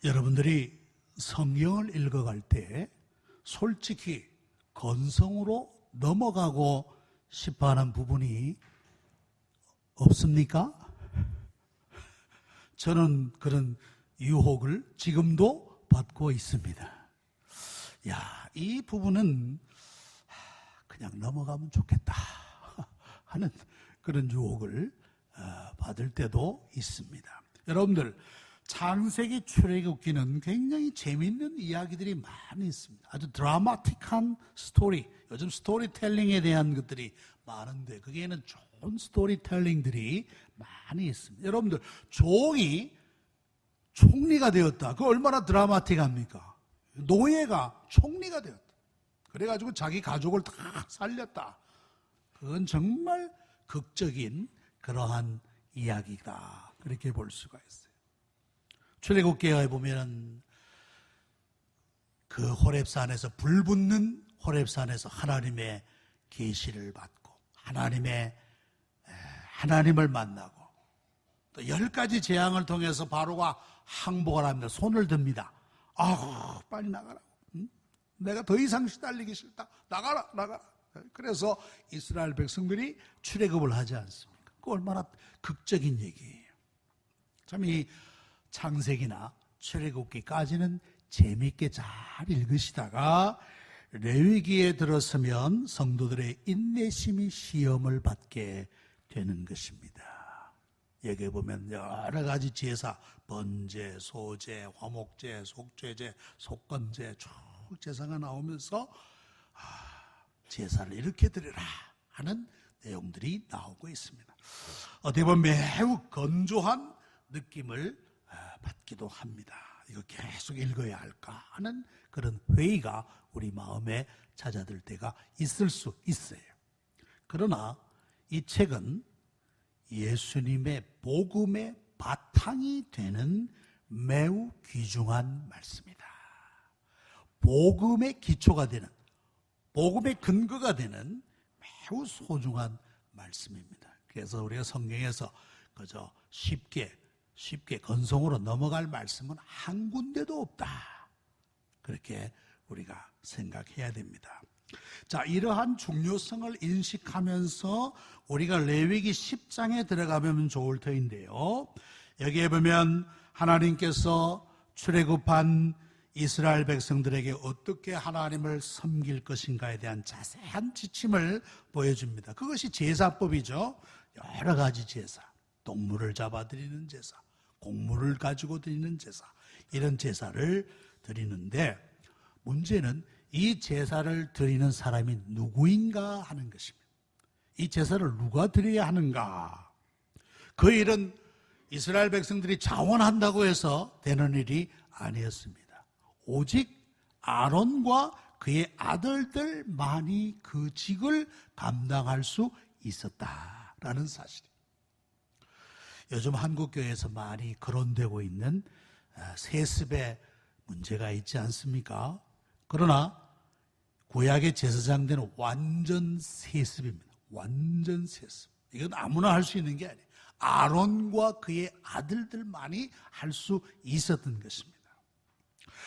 여러분들이 성경을 읽어갈 때 솔직히 건성으로 넘어가고 싶어하는 부분이 없습니까? 저는 그런 유혹을 지금도 받고 있습니다. 이 부분은 그냥 넘어가면 좋겠다 하는 그런 유혹을 받을 때도 있습니다. 여러분들, 창세기 출애굽기는 굉장히 재미있는 이야기들이 많이 있습니다. 아주 드라마틱한 스토리, 요즘 스토리텔링에 대한 것들이 많은데 거기에는 좋은 스토리텔링들이 많이 있습니다. 여러분들, 종이 총리가 되었다. 그거 얼마나 드라마틱합니까? 노예가 총리가 되었다. 그래가지고 자기 가족을 다 살렸다. 그건 정말 극적인 그러한 이야기다. 그렇게 볼 수가 있어요. 출애굽기에 보면 그 호렙산에서 불 붙는 호렙산에서 하나님의 계시를 받고 하나님을 만나고 또 10가지 재앙을 통해서 바로가 항복을 합니다. 손을 듭니다. 빨리 나가라고. 내가 더 이상 시달리기 싫다. 나가라. 그래서 이스라엘 백성들이 출애굽을 하지 않습니까? 그 얼마나 극적인 얘기예요. 참 이 창세기나 출애굽기까지는 재미있게 잘 읽으시다가 레위기에 들어서면 성도들의 인내심이 시험을 받게 되는 것입니다. 여기에 보면 여러 가지 제사, 번제, 소제, 화목제, 속죄제, 속건제 쭉 제사가 나오면서 제사를 이렇게 드리라 하는 내용들이 나오고 있습니다. 어떻게 보면 매우 건조한 느낌을 받기도 합니다. 이거 계속 읽어야 할까 하는 그런 회의가 우리 마음에 찾아들 때가 있을 수 있어요. 그러나 이 책은 예수님의 복음의 바탕이 되는 매우 귀중한 말씀이다. 복음의 기초가 되는, 복음의 근거가 되는 매우 소중한 말씀입니다. 그래서 우리가 성경에서 그저 쉽게 건성으로 넘어갈 말씀은 한 군데도 없다. 그렇게 우리가 생각해야 됩니다. 자, 이러한 중요성을 인식하면서 우리가 레위기 10장에 들어가면 좋을 터인데요. 여기에 보면 하나님께서 출애굽한 이스라엘 백성들에게 어떻게 하나님을 섬길 것인가에 대한 자세한 지침을 보여줍니다. 그것이 제사법이죠. 여러 가지 제사, 동물을 잡아드리는 제사, 곡물을 가지고 드리는 제사, 이런 제사를 드리는데 문제는 이 제사를 드리는 사람이 누구인가 하는 것입니다. 이 제사를 누가 드려야 하는가? 그 일은 이스라엘 백성들이 자원한다고 해서 되는 일이 아니었습니다. 오직 아론과 그의 아들들만이 그 직을 감당할 수 있었다라는 사실입니다. 요즘 한국교회에서 많이 거론되고 있는 세습의 문제가 있지 않습니까? 그러나 구약의 제사장들은 완전 세습입니다. 완전 세습. 이건 아무나 할 수 있는 게 아니에요. 아론과 그의 아들들만이 할 수 있었던 것입니다.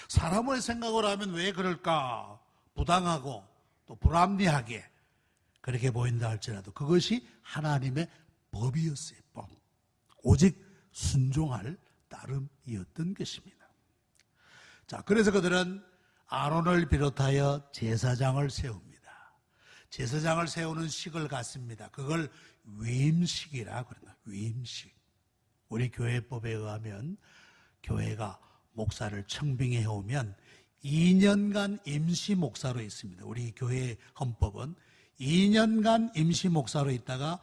사람의 생각을 하면 왜 그럴까? 부당하고 또 불합리하게 그렇게 보인다 할지라도 그것이 하나님의 법이었어요. 법. 오직 순종할 따름이었던 것입니다. 자, 그래서 그들은 아론을 비롯하여 제사장을 세웁니다. 제사장을 세우는 식을 갖습니다. 그걸 위임식이라 그런다. 위임식. 우리 교회법에 의하면 교회가 목사를 청빙해 오면 2년간 임시 목사로 있습니다. 우리 교회 헌법은 2년간 임시 목사로 있다가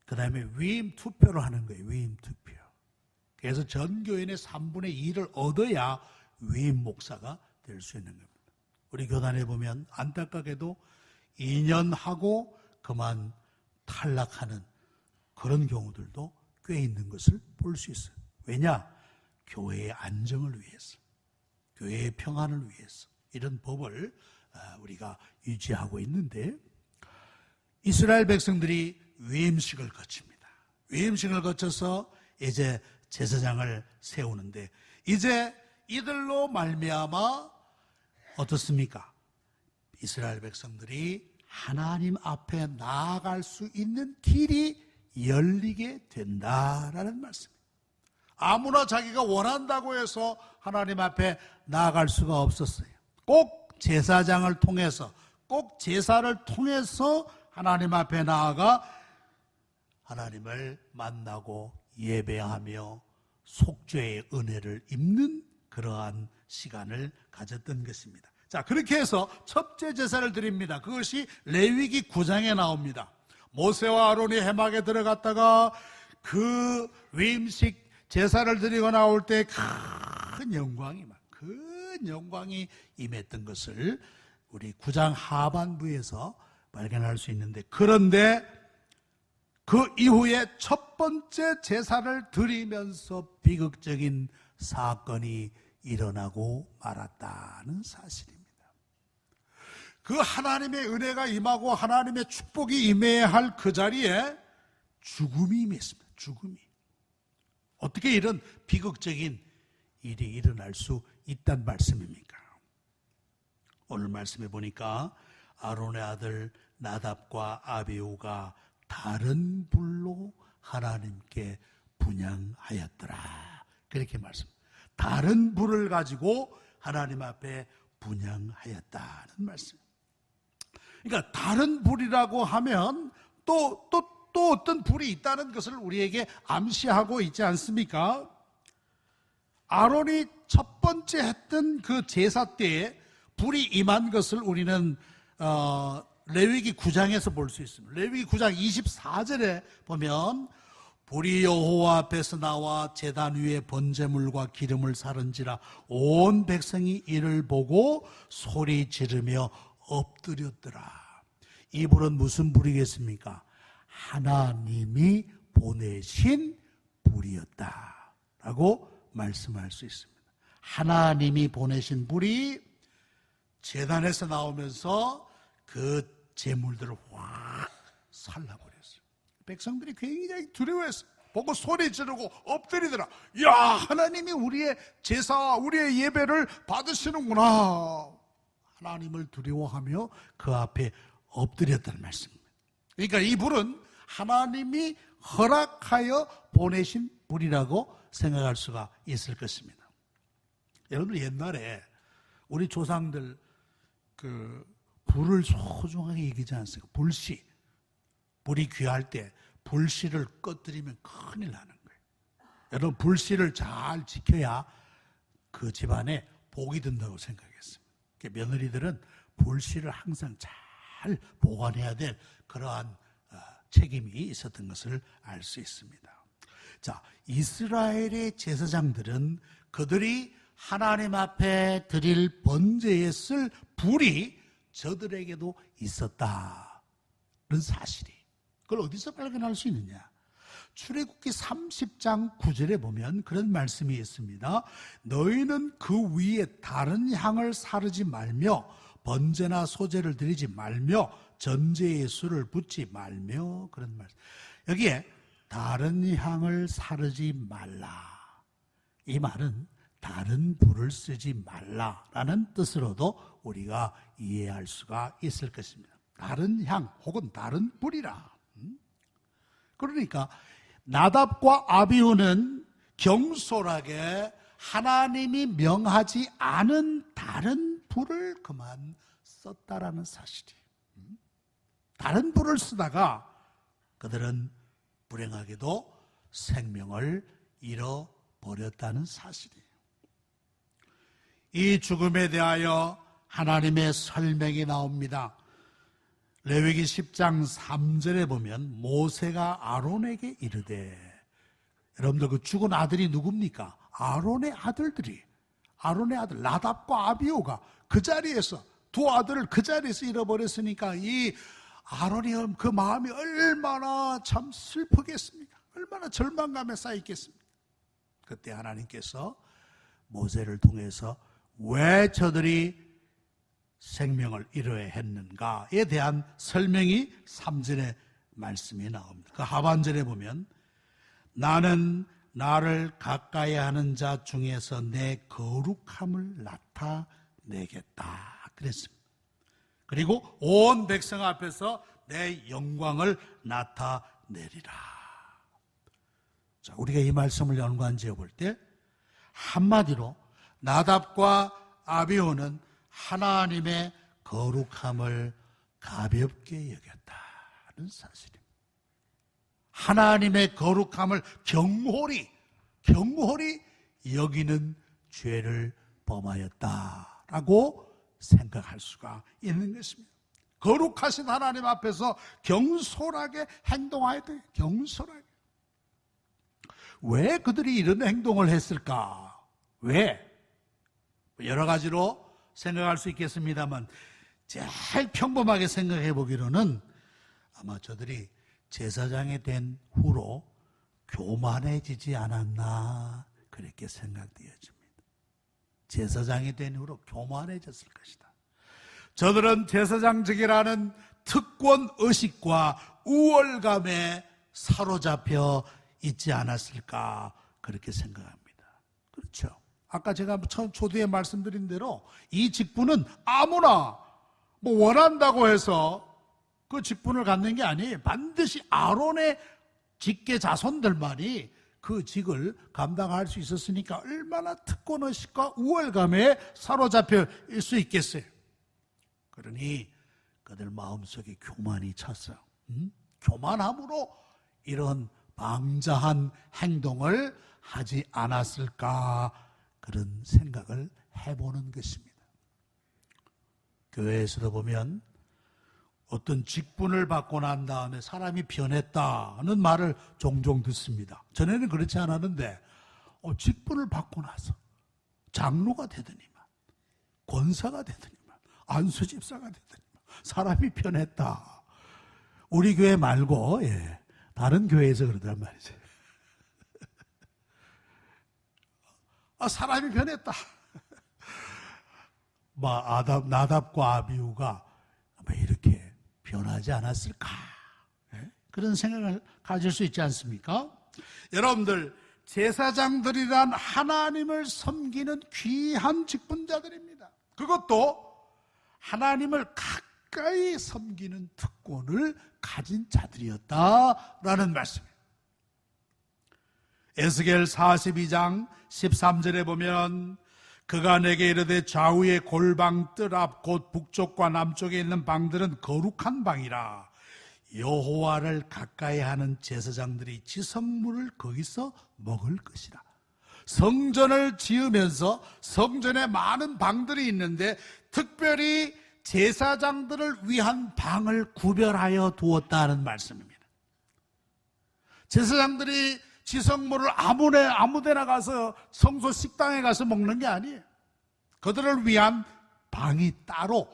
그 다음에 위임 투표를 하는 거예요. 위임 투표. 그래서 전 교인의 3분의 2를 얻어야 위임 목사가 될 수 있는 겁니다. 우리 교단에 보면 안타깝게도 2년 하고 그만 탈락하는 그런 경우들도 꽤 있는 것을 볼 수 있어요. 왜냐? 교회의 안정을 위해서, 교회의 평안을 위해서 이런 법을 우리가 유지하고 있는데 이스라엘 백성들이 위임식을 거칩니다. 위임식을 거쳐서 이제 제사장을 세우는데 이제 이들로 말미암아 어떻습니까? 이스라엘 백성들이 하나님 앞에 나아갈 수 있는 길이 열리게 된다라는 말씀입니다. 아무나 자기가 원한다고 해서 하나님 앞에 나아갈 수가 없었어요. 꼭 제사장을 통해서, 꼭 제사를 통해서 하나님 앞에 나아가 하나님을 만나고 예배하며 속죄의 은혜를 입는 그러한 시간을 가졌던 것입니다. 자, 그렇게 해서 첫째 제사를 드립니다. 그것이 레위기 9장에 나옵니다. 모세와 아론이 회막에 들어갔다가 그 위임식 제사를 드리고 나올 때 큰 영광이 임했던 것을 우리 9장 하반부에서 발견할 수 있는데, 그런데 그 이후에 첫 번째 제사를 드리면서 비극적인 사건이 일어나고 말았다는 사실입니다. 그 하나님의 은혜가 임하고 하나님의 축복이 임해야 할 그 자리에 죽음이 임했습니다. 죽음이. 어떻게 이런 비극적인 일이 일어날 수 있단 말씀입니까? 오늘 말씀해 보니까 아론의 아들 나답과 아비후가 다른 불로 하나님께 분향하였더라. 그렇게 말씀합니다. 다른 불을 가지고 하나님 앞에 분향하였다는 말씀. 그러니까 다른 불이라고 하면 또 어떤 불이 있다는 것을 우리에게 암시하고 있지 않습니까? 아론이 첫 번째 했던 그 제사 때에 불이 임한 것을 우리는 레위기 9장에서 볼 수 있습니다. 레위기 9장 24절에 보면 불이 여호와 앞에서 나와 제단 위에 번제물과 기름을 사른지라 온 백성이 이를 보고 소리 지르며 엎드렸더라. 이 불은 무슨 불이겠습니까? 하나님이 보내신 불이었다라고 말씀할 수 있습니다. 하나님이 보내신 불이 제단에서 나오면서 그 제물들을 확 살라버렸어요. 백성들이 굉장히 두려워했어요. 보고 소리 지르고 엎드리더라. 야, 하나님이 우리의 제사, 우리의 예배를 받으시는구나. 하나님을 두려워하며 그 앞에 엎드렸다는 말씀입니다. 그러니까 이 불은 하나님이 허락하여 보내신 불이라고 생각할 수가 있을 것입니다. 여러분들 옛날에 우리 조상들 그 불을 소중하게 여기지 않습니까? 불씨. 불이 귀할 때 불씨를 꺼뜨리면 큰일 나는 거예요. 여러분, 불씨를 잘 지켜야 그 집안에 복이 든다고 생각했습니다. 며느리들은 불씨를 항상 잘 보관해야 될 그러한 책임이 있었던 것을 알 수 있습니다. 자, 이스라엘의 제사장들은 그들이 하나님 앞에 드릴 번제에 쓸 불이 저들에게도 있었다는 사실이, 그걸 어디서 발견할 수 있느냐? 출애굽기 30장 9절에 보면 그런 말씀이 있습니다. 너희는 그 위에 다른 향을 사르지 말며 번제나 소제를 드리지 말며 전제의 술을 붓지 말며, 그런 말씀. 여기에 다른 향을 사르지 말라, 이 말은 다른 불을 쓰지 말라라는 뜻으로도 우리가 이해할 수가 있을 것입니다. 다른 향 혹은 다른 불이라. 그러니까 나답과 아비후는 경솔하게 하나님이 명하지 않은 다른 불을 그만 썼다라는 사실이. 다른 불을 쓰다가 그들은 불행하게도 생명을 잃어버렸다는 사실이에요. 이 죽음에 대하여 하나님의 설명이 나옵니다. 레위기 10장 3절에 보면 모세가 아론에게 이르되, 여러분들 그 죽은 아들이 누굽니까? 아론의 아들들이, 아론의 아들 나답과 아비후가 그 자리에서, 두 아들을 그 자리에서 잃어버렸으니까 이 아론이 그 마음이 얼마나 참 슬프겠습니까? 얼마나 절망감에 쌓였겠습니까? 그때 하나님께서 모세를 통해서 왜 저들이 생명을 잃어야 했는가에 대한 설명이 3절의 말씀이 나옵니다. 그 하반절에 보면 나는 나를 가까이 하는 자 중에서 내 거룩함을 나타내겠다 그랬습니다. 그리고 온 백성 앞에서 내 영광을 나타내리라. 자, 우리가 이 말씀을 연관 지어볼 때 한마디로 나답과 아비후는 하나님의 거룩함을 가볍게 여겼다는 사실입니다. 하나님의 거룩함을 경홀히 여기는 죄를 범하였다라고 생각할 수가 있는 것입니다. 거룩하신 하나님 앞에서 경솔하게 행동해야 돼요. 경솔하게. 왜 그들이 이런 행동을 했을까? 왜? 여러 가지로 생각할 수 있겠습니다만 제일 평범하게 생각해 보기로는 아마 저들이 제사장이 된 후로 교만해지지 않았나 그렇게 생각되어집니다. 제사장이 된 후로 교만해졌을 것이다. 저들은 제사장직이라는 특권의식과 우월감에 사로잡혀 있지 않았을까 그렇게 생각합니다. 그렇죠. 아까 제가 초두에 말씀드린 대로 이 직분은 아무나 원한다고 해서 그 직분을 갖는 게 아니에요. 반드시 아론의 직계 자손들만이 그 직을 감당할 수 있었으니까 얼마나 특권의식과 우월감에 사로잡혀 있을 수 있겠어요. 그러니 그들 마음속에 교만이 찼어요. 교만함으로 이런 방자한 행동을 하지 않았을까 그런 생각을 해보는 것입니다. 교회에서도 보면 어떤 직분을 받고 난 다음에 사람이 변했다는 말을 종종 듣습니다. 전에는 그렇지 않았는데 직분을 받고 나서 장로가 되더니만 권사가 되더니만 안수집사가 되더니만 사람이 변했다. 우리 교회 말고 다른 교회에서 그러단 말이죠. 사람이 변했다. 나답과 아비후가 이렇게 변하지 않았을까? 그런 생각을 가질 수 있지 않습니까? 여러분들, 제사장들이란 하나님을 섬기는 귀한 직분자들입니다. 그것도 하나님을 가까이 섬기는 특권을 가진 자들이었다라는 말씀이에요. 에스겔 42장 13절에 보면 그가 내게 이르되 좌우의 골방 뜰 앞 곧 북쪽과 남쪽에 있는 방들은 거룩한 방이라. 여호와를 가까이 하는 제사장들이 지성물을 거기서 먹을 것이라. 성전을 지으면서 성전에 많은 방들이 있는데 특별히 제사장들을 위한 방을 구별하여 두었다는 말씀입니다. 제사장들이 지성물을 아무데나 가서 성소 식당에 가서 먹는 게 아니에요. 그들을 위한 방이 따로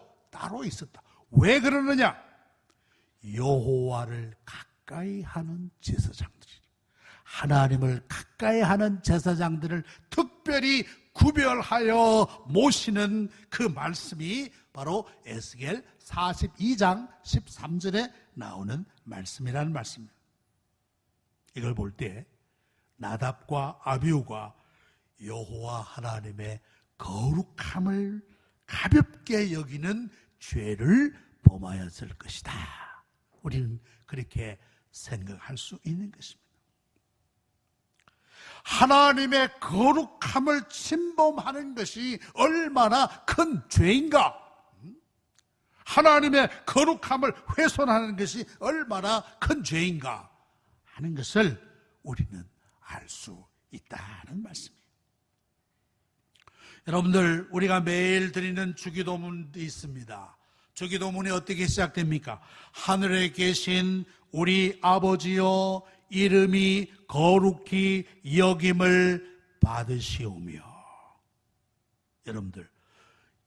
있었다. 왜 그러느냐? 여호와를 가까이 하는 제사장들이, 하나님을 가까이 하는 제사장들을 특별히 구별하여 모시는 그 말씀이 바로 에스겔 42장 13절에 나오는 말씀이라는 말씀입니다. 이걸 볼 때 나답과 아비후가 여호와 하나님의 거룩함을 가볍게 여기는 죄를 범하였을 것이다. 우리는 그렇게 생각할 수 있는 것입니다. 하나님의 거룩함을 침범하는 것이 얼마나 큰 죄인가? 하나님의 거룩함을 훼손하는 것이 얼마나 큰 죄인가 하는 것을 우리는 알 수 있다는 말씀이에요. 여러분들, 우리가 매일 드리는 주기도문도 있습니다. 주기도문이 어떻게 시작됩니까? 하늘에 계신 우리 아버지여, 이름이 거룩히 여김을 받으시오며. 여러분들,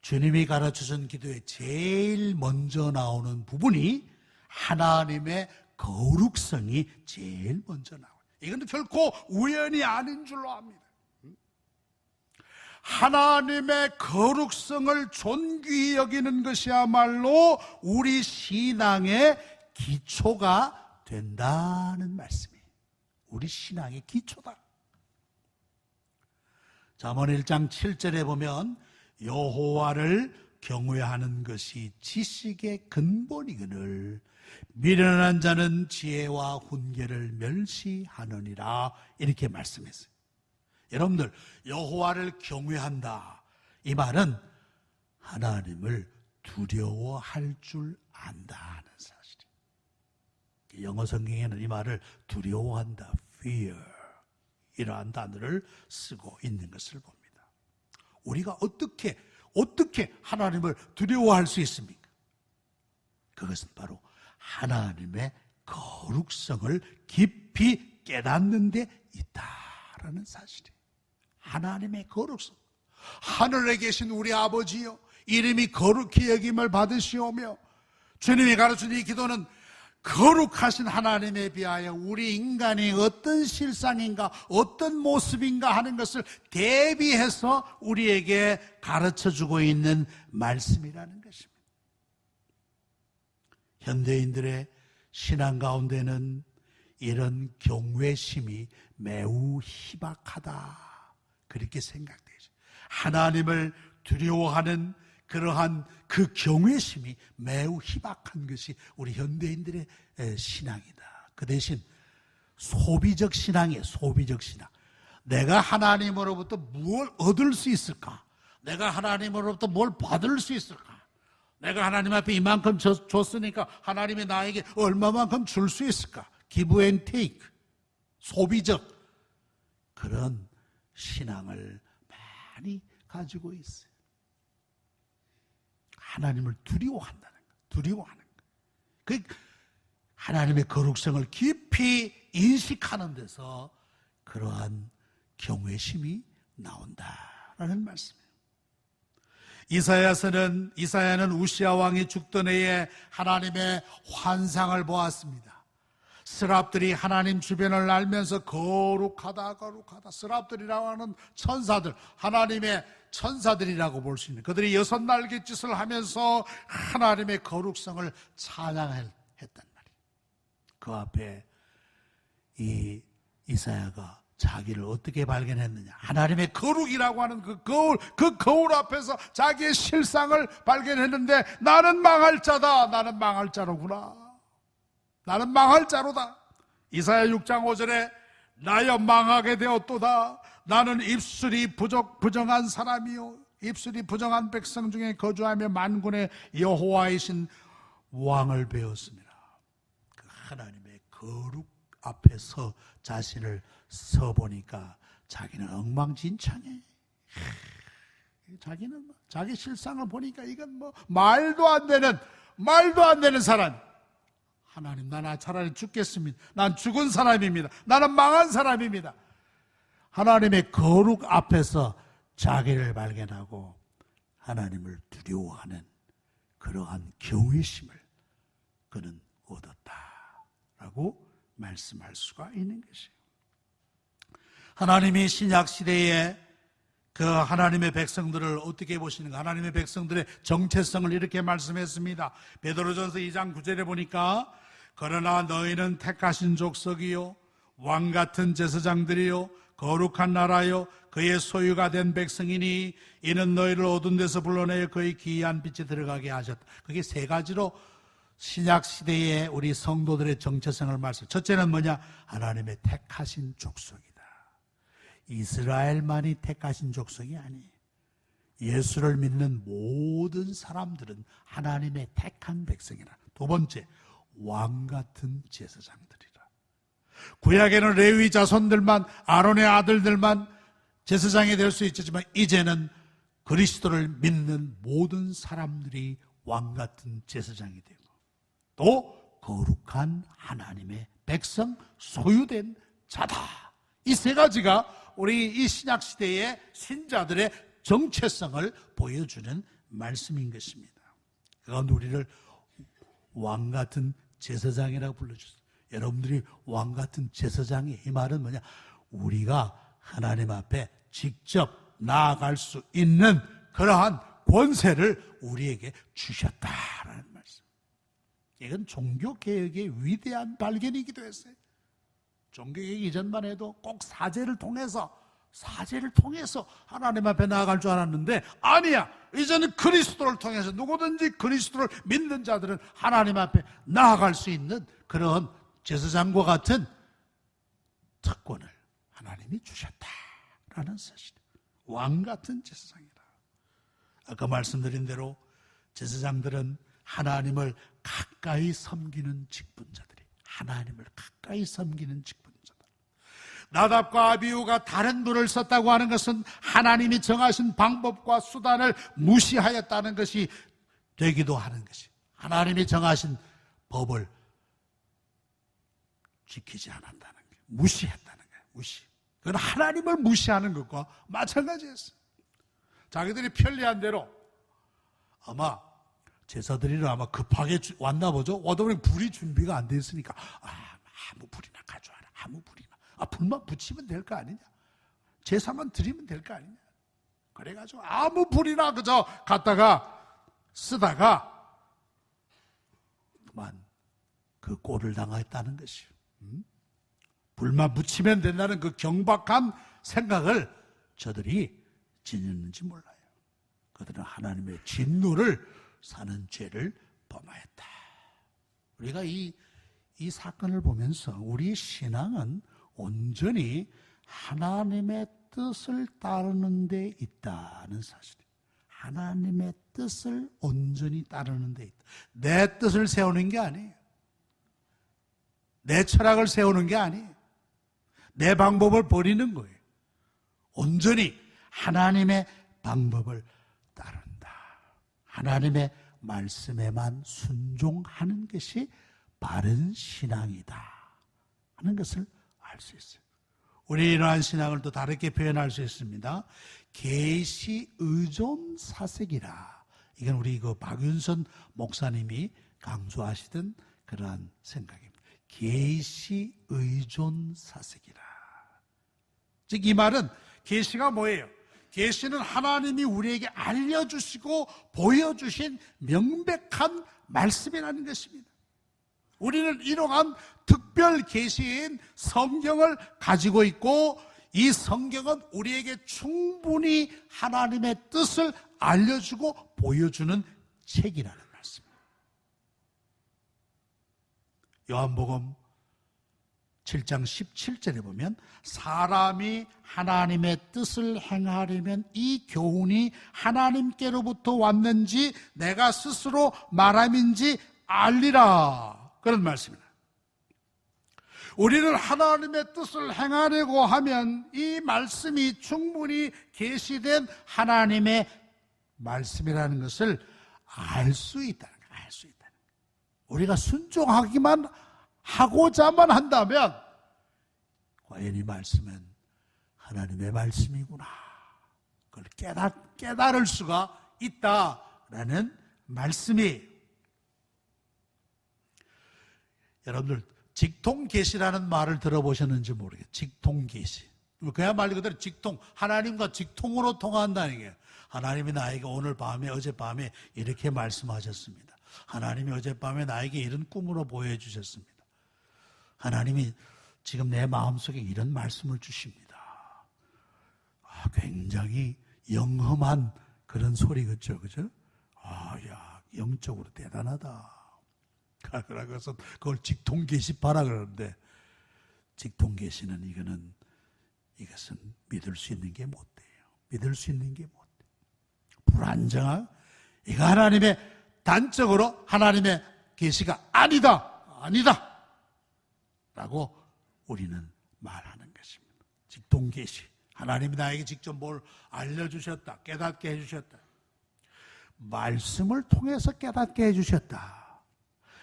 주님이 가르쳐준 기도에 제일 먼저 나오는 부분이 하나님의 거룩성이 제일 먼저 나와요. 이건 결코 우연이 아닌 줄로 압니다. 하나님의 거룩성을 존귀히 여기는 것이야말로 우리 신앙의 기초가 된다는 말씀이에요. 우리 신앙의 기초다. 잠언 1장 7절에 보면 여호와를 경외하는 것이 지식의 근본이거늘 미련한 자는 지혜와 훈계를 멸시하느니라, 이렇게 말씀했어요. 여러분들, 여호와를 경외한다, 이 말은 하나님을 두려워할 줄 안다는 사실이에요. 영어 성경에는 이 말을 두려워한다, fear, 이러한 단어를 쓰고 있는 것을 봅니다. 우리가 어떻게 하나님을 두려워할 수 있습니까? 그것은 바로 하나님의 거룩성을 깊이 깨닫는 데 있다라는 사실이에요. 하나님의 거룩성. 하늘에 계신 우리 아버지여, 이름이 거룩히 여김을 받으시오며, 주님이 가르치는 이 기도는 거룩하신 하나님에 비하여 우리 인간이 어떤 실상인가, 어떤 모습인가 하는 것을 대비해서 우리에게 가르쳐주고 있는 말씀이라는 것입니다. 현대인들의 신앙 가운데는 이런 경외심이 매우 희박하다, 그렇게 생각되죠. 하나님을 두려워하는 그러한 그 경외심이 매우 희박한 것이 우리 현대인들의 신앙이다. 그 대신 소비적 신앙이에요. 소비적 신앙. 내가 하나님으로부터 무엇을 얻을 수 있을까? 내가 하나님으로부터 뭘 받을 수 있을까? 내가 하나님 앞에 이만큼 줬으니까 하나님이 나에게 얼마만큼 줄 수 있을까? give and take. 소비적 그런 신앙을 많이 가지고 있어요. 하나님을 두려워한다는 것, 두려워하는 것. 그 하나님의 거룩성을 깊이 인식하는 데서 그러한 경외심이 나온다라는 말씀이에요. 이사야는 우시아 왕이 죽던 해에 하나님의 환상을 보았습니다. 스랍들이 하나님 주변을 날면서 거룩하다. 스랍들이라고 하는 천사들, 하나님의 천사들이라고 볼 수 있는 그들이 6날갯짓을 하면서 하나님의 거룩성을 찬양했단 말이에요. 그 앞에 이 이사야가 자기를 어떻게 발견했느냐, 하나님의 거룩이라고 하는 그 거울 앞에서 자기의 실상을 발견했는데, 나는 망할 자다, 나는 망할 자로구나, 나는 망할 자로다. 이사야 6장 5절에 나여 망하게 되었도다, 나는 입술이 부정한 사람이요 입술이 부정한 백성 중에 거주하며 만군의 여호와이신 왕을 배웠습니다. 그 하나님의 거룩 앞에서 자신을 서보니까 자기는 엉망진창해. 자기는 자기 실상을 보니까 이건 말도 안 되는 사람. 하나님, 나는 차라리 죽겠습니다. 난 죽은 사람입니다. 나는 망한 사람입니다. 하나님의 거룩 앞에서 자기를 발견하고 하나님을 두려워하는 그러한 경외심을 그는 얻었다라고 말씀할 수가 있는 것이에요. 하나님이 신약 시대에 그 하나님의 백성들을 어떻게 보시는가? 하나님의 백성들의 정체성을 이렇게 말씀했습니다. 베드로전서 2장 9절에 보니까 그러나 너희는 택하신 족속이요 왕같은 제사장들이요 거룩한 나라요 그의 소유가 된 백성이니 이는 너희를 어두운 데서 불러내어 그의 기이한 빛에 들어가게 하셨다. 그게 세 가지로 신약 시대의 우리 성도들의 정체성을 말씀. 첫째는 뭐냐? 하나님의 택하신 족속이다. 이스라엘만이 택하신 족속이 아니에요. 예수를 믿는 모든 사람들은 하나님의 택한 백성이라. 두 번째, 왕같은 제사장들이라. 구약에는 레위 자손들만, 아론의 아들들만 제사장이 될 수 있지만 이제는 그리스도를 믿는 모든 사람들이 왕같은 제사장이 되고 또 거룩한 하나님의 백성, 소유된 자다. 이 세 가지가 우리 이 신약 시대의 신자들의 정체성을 보여주는 말씀인 것입니다. 그건 우리를 왕같은 제사장이라고 불러주세요. 여러분들이 왕같은 제사장이, 이 말은 뭐냐? 우리가 하나님 앞에 직접 나아갈 수 있는 그러한 권세를 우리에게 주셨다라는 말씀. 이건 종교개혁의 위대한 발견이기도 했어요. 종교개혁 이전만 해도 꼭 사제를 통해서 사제를 통해서 하나님 앞에 나아갈 줄 알았는데 아니야. 이제는 그리스도를 통해서 누구든지 그리스도를 믿는 자들은 하나님 앞에 나아갈 수 있는 그런 제사장과 같은 특권을 하나님이 주셨다라는 사실. 왕 같은 제사장이다. 아까 말씀드린 대로 제사장들은 하나님을 가까이 섬기는 직분자들이, 하나님을 가까이 섬기는 직분자들. 나답과 아비후가 다른 불을 썼다고 하는 것은 하나님이 정하신 방법과 수단을 무시하였다는 것이 되기도 하는 것이, 하나님이 정하신 법을 지키지 않았다는 거예요. 무시했다는 거예요. 무시. 그건 하나님을 무시하는 것과 마찬가지였어요. 자기들이 편리한 대로 아마 제사드리러 아마 급하게 왔나 보죠. 와다 보니 불이 준비가 안 돼 있으니까 아무 불이나 가져와라. 아무 불이나. 불만 붙이면 될 거 아니냐. 제사만 드리면 될 거 아니냐. 그래가지고 아무 불이나 그저 갖다가 쓰다가 그만 그 꼴을 당했다는 것이요. 불만 붙이면 된다는 그 경박한 생각을 저들이 지녔는지 몰라요. 그들은 하나님의 진노를 사는 죄를 범하였다. 우리가 이 사건을 보면서 우리 신앙은 온전히 하나님의 뜻을 따르는 데 있다는 사실이에요. 하나님의 뜻을 온전히 따르는 데 있다. 내 뜻을 세우는 게 아니에요. 내 철학을 세우는 게 아니에요. 내 방법을 버리는 거예요. 온전히 하나님의 방법을 따른다. 하나님의 말씀에만 순종하는 것이 바른 신앙이다 하는 것을 알 수 있어요. 우리 이러한 신앙을 또 다르게 표현할 수 있습니다. 계시 의존 사색이라. 이건 우리 박윤선 목사님이 강조하시던 그러한 생각입니다. 계시 의존 사색이라. 즉 이 말은 계시가 뭐예요? 계시는 하나님이 우리에게 알려주시고 보여주신 명백한 말씀이라는 것입니다. 우리는 이러한 특별 계시인 성경을 가지고 있고 이 성경은 우리에게 충분히 하나님의 뜻을 알려주고 보여주는 책이라는 말씀입니다. 요한복음 7장 17절에 보면 사람이 하나님의 뜻을 행하려면 이 교훈이 하나님께로부터 왔는지 내가 스스로 말함인지 알리라. 그런 말씀입니다. 우리는 하나님의 뜻을 행하려고 하면 이 말씀이 충분히 계시된 하나님의 말씀이라는 것을 알 수 있다는 거예요. 알 수 있다는 거예요. 우리가 순종하기만 하고자만 한다면 과연 이 말씀은 하나님의 말씀이구나. 그걸 깨달을 수가 있다라는 말씀이. 여러분들 직통계시라는 말을 들어보셨는지 모르겠어요. 직통계시. 그야말로 그대로 직통, 하나님과 직통으로 통한다는 게 하나님이 나에게 오늘 밤에 어젯밤에 이렇게 말씀하셨습니다. 하나님이 어젯밤에 나에게 이런 꿈으로 보여주셨습니다. 하나님이 지금 내 마음속에 이런 말씀을 주십니다. 굉장히 영험한 그런 소리겠죠. 그죠? 야, 영적으로 대단하다. 그래서 그걸 직통계시파라 그러는데 직통계시는 이것은 믿을 수 있는 게 못 돼요. 믿을 수 있는 게 못 돼요. 불안정한 이거 하나님의 단적으로 하나님의 계시가 아니다 라고 우리는 말하는 것입니다. 직통계시. 하나님이 나에게 직접 뭘 알려주셨다. 깨닫게 해주셨다. 말씀을 통해서 깨닫게 해주셨다.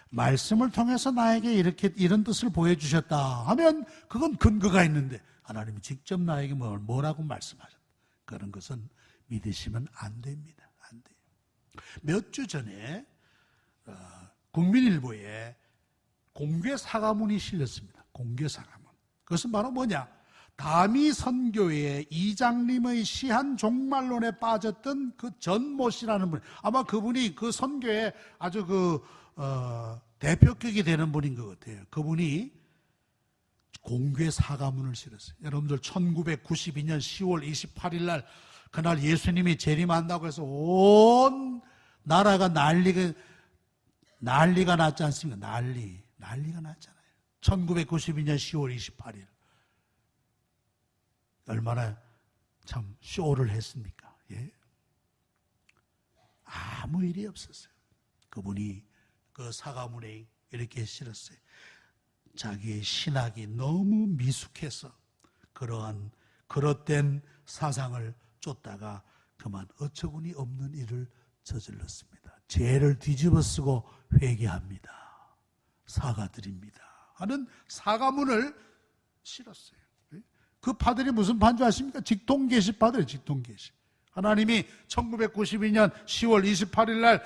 말씀을 통해서 나에게 이런 뜻을 보여주셨다 하면 그건 근거가 있는데 하나님이 직접 나에게 뭐라고 말씀하셨다. 그런 것은 믿으시면 안 됩니다. 안 돼요. 몇 주 전에 국민일보에 공개 사과문이 실렸습니다. 공개 사과문. 그것은 바로 뭐냐? 다미 선교회 이장님의 시한 종말론에 빠졌던 그 전모 씨라는 분. 아마 그분이 그 선교에 아주 대표격이 되는 분인 것 같아요. 그분이 공개 사과문을 실었어요. 여러분들 1992년 10월 28일 날 그날 예수님이 재림한다고 해서 온 나라가 난리가 났지 않습니까? 난리가 났잖아요. 1992년 10월 28일 얼마나 참 쇼를 했습니까? 예? 아무 일이 없었어요. 그분이 그 사과문에 이렇게 실었어요. 자기의 신학이 너무 미숙해서 그러한 그릇된 사상을 쫓다가 그만 어처구니 없는 일을 저질렀습니다. 죄를 뒤집어쓰고 회개합니다. 사과드립니다. 하는 사과문을 실었어요. 그 파들이 무슨 판주 아십니까? 직통 게시파들이에요. 직통 게시. 하나님이 1992년 10월 28일 날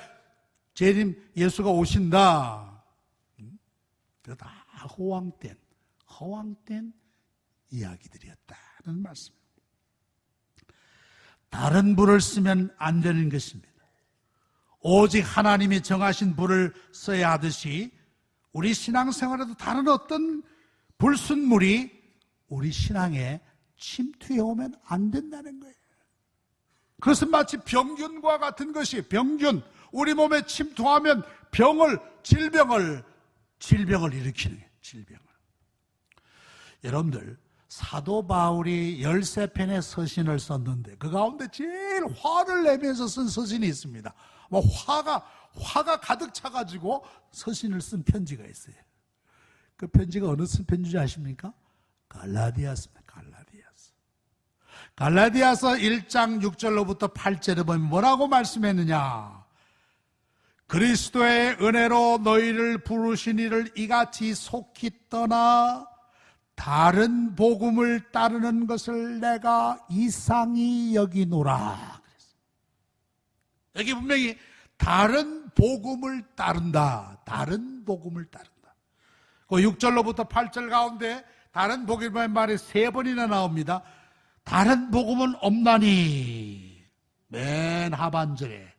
재림 예수가 오신다. 그거 다 허황된 이야기들이었다는 말씀. 다른 불을 쓰면 안 되는 것입니다. 오직 하나님이 정하신 불을 써야 하듯이 우리 신앙생활에도 다른 어떤 불순물이 우리 신앙에 침투해 오면 안 된다는 거예요. 그것은 마치 병균과 같은 것이 병균, 우리 몸에 침투하면 질병을 일으키는 거예요. 질병을. 여러분들 사도 바울이 13편의 서신을 썼는데 그 가운데 제일 화를 내면서 쓴 서신이 있습니다. 뭐 화가 가득 차가지고 서신을 쓴 편지가 있어요. 그 편지가 어느 편지인지 아십니까? 갈라디아서입니다. 갈라디아서 1장 6절로부터 8절에 보면 뭐라고 말씀했느냐? 그리스도의 은혜로 너희를 부르신 이를 이같이 속히 떠나 다른 복음을 따르는 것을 내가 이상히 여기노라. 여기 분명히 다른 복음을 따른다. 다른 복음을 따른다. 그 6절로부터 8절 가운데 다른 복음의 말이 3번이나 나옵니다. 다른 복음은 없나니 맨 하반절에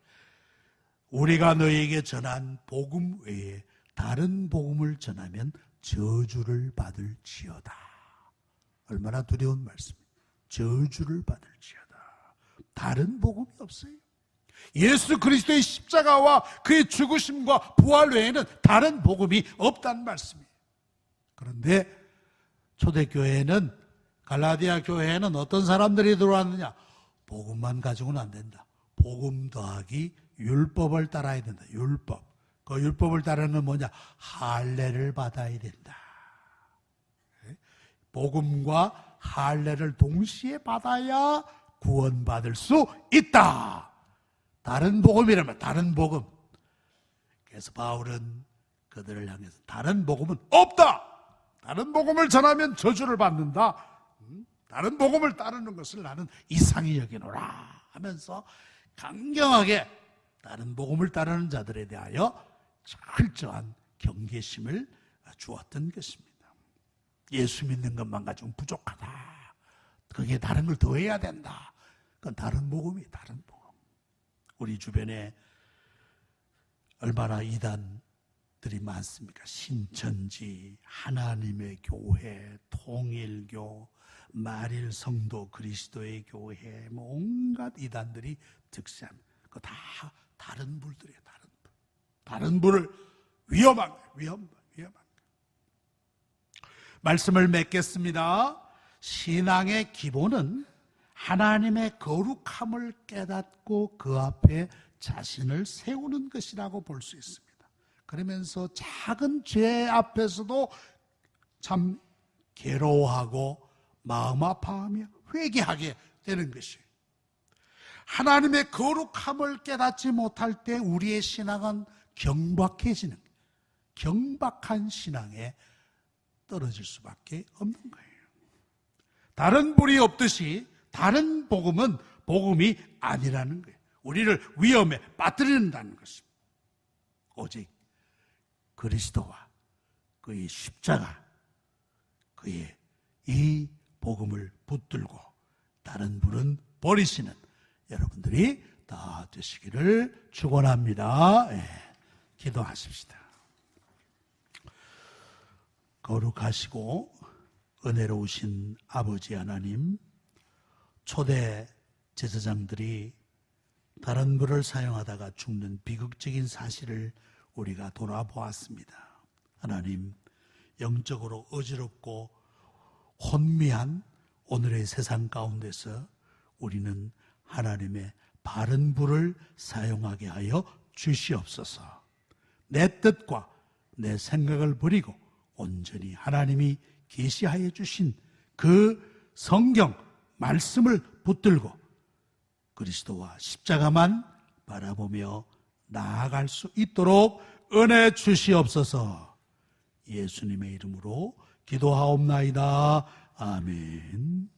우리가 너희에게 전한 복음 외에 다른 복음을 전하면 저주를 받을지어다. 얼마나 두려운 말씀이에요. 저주를 받을지어다. 다른 복음이 없어요. 예수 그리스도의 십자가와 그의 죽으심과 부활 외에는 다른 복음이 없다는 말씀이에요. 그런데 초대교회는 갈라디아 교회에는 어떤 사람들이 들어왔느냐? 복음만 가지고는 안 된다. 복음 더하기 율법을 따라야 된다. 율법. 그 율법을 따르는 뭐냐? 할례를 받아야 된다. 복음과 할례를 동시에 받아야 구원받을 수 있다. 다른 복음이라면 다른 복음. 그래서 바울은 그들을 향해서 다른 복음은 없다. 다른 복음을 전하면 저주를 받는다. 다른 복음을 따르는 것을 나는 이상히 여기노라 하면서 강경하게 다른 복음을 따르는 자들에 대하여 철저한 경계심을 주었던 것입니다. 예수 믿는 것만 가지고는 부족하다. 거기에 다른 걸 더해야 된다. 그건 다른 복음이 다른 복음. 우리 주변에 얼마나 이단들이 많습니까? 신천지, 하나님의 교회, 통일교, 말일성도 그리스도의 교회, 뭐 온갖 이단들이 득세합니다. 그거 다 다른 불들이에요. 다른 불을 위험한 거예요. 말씀을 맺겠습니다. 신앙의 기본은 하나님의 거룩함을 깨닫고 그 앞에 자신을 세우는 것이라고 볼 수 있습니다. 그러면서 작은 죄 앞에서도 참 괴로워하고 마음 아파하며 회개하게 되는 것이에요. 하나님의 거룩함을 깨닫지 못할 때 우리의 신앙은 경박해지는, 경박한 신앙에 떨어질 수밖에 없는 거예요. 다른 불이 없듯이 다른 복음은 복음이 아니라는 거예요. 우리를 위험에 빠뜨린다는 것입니다. 오직 그리스도와 그의 십자가, 그의 이 복음을 붙들고 다른 불은 버리시는 여러분들이 다 되시기를 축원합니다. 기도하십시다. 거룩하시고 은혜로우신 아버지 하나님, 초대 제사장들이 다른 불을 사용하다가 죽는 비극적인 사실을 우리가 돌아보았습니다. 하나님, 영적으로 어지럽고 혼미한 오늘의 세상 가운데서 우리는 하나님의 바른 불을 사용하게 하여 주시옵소서. 내 뜻과 내 생각을 버리고 온전히 하나님이 계시하여 주신 그 성경 말씀을 붙들고 그리스도와 십자가만 바라보며 나아갈 수 있도록 은혜 주시옵소서. 예수님의 이름으로 기도하옵나이다. 아멘.